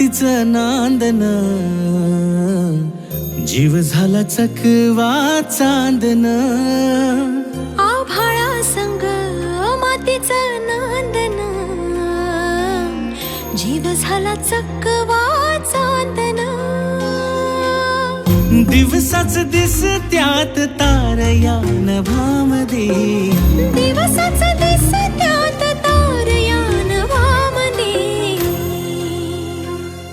मातीचं नांदन, जीव झाला चकवा चांदन. आभाळा संग मातीचं नांदन, जीव झाला चकवा चांदन. दिवसाच दिसत्यात तार या नभामध्ये, दिवसाच दिसत्यात तार या नभामध्ये.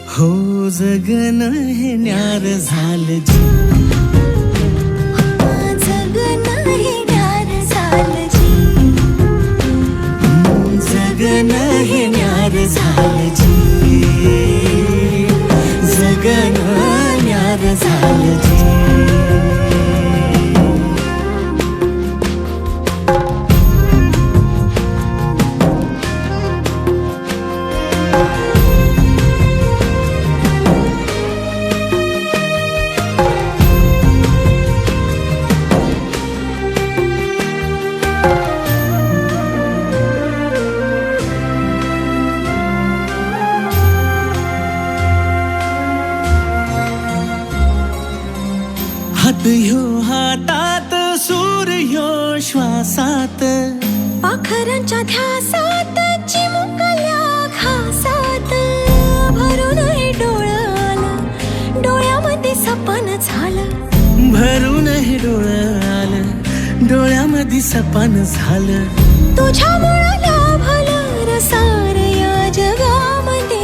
हो जगन हे न्यार झालं जी, जगन हे न्यार झालं जी. जगन हे न्यार झालं जी, जगन न्यार झालं जी. हात ह्यो हातात, सूर ह्यो श्वासात, पाखरांच्या ध्यासात, चिमुकल्या घासात. भरून हे डोळं आलं, डोळ्यामध्ये सपन झालं. भरून हे डोळं आलं, डोळ्यामध्ये सपन झालं. तुझ्यामुळं लाभलं रसार या जगामध्ये.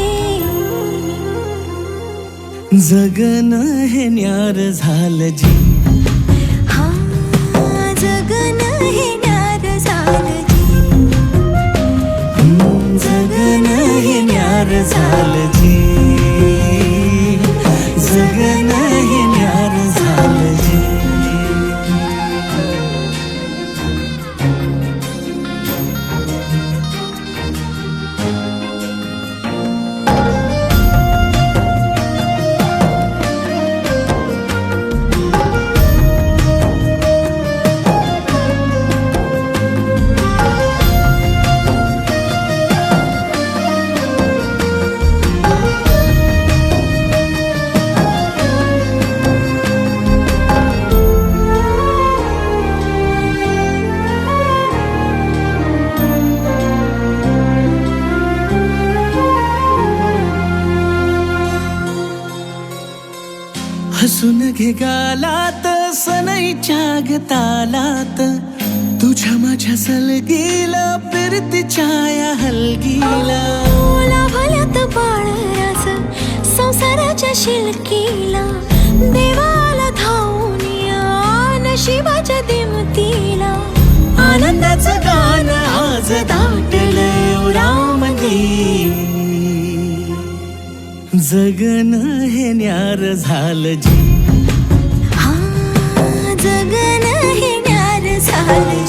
जगन हे न्यार झालं जी, हा जगन हे न्यार झालं जी. जगन हे न्यार झालं जी, जगन हे न्यार झालं जी. हसून घे गालात, सनईच्या गतालात, तुझ्या माझ्या सलगीला, फिरतीच्या या हलगीला. लाभल्यात बाळराज संसाराच्या शिलकीला. देवाला धावून या नशिबाच्या दिमतीला. आनंदाचं गाणं आज दाटलं उरामध्ये. जगन हे न्यार झालं जी, हा जगन हे न्यार झालं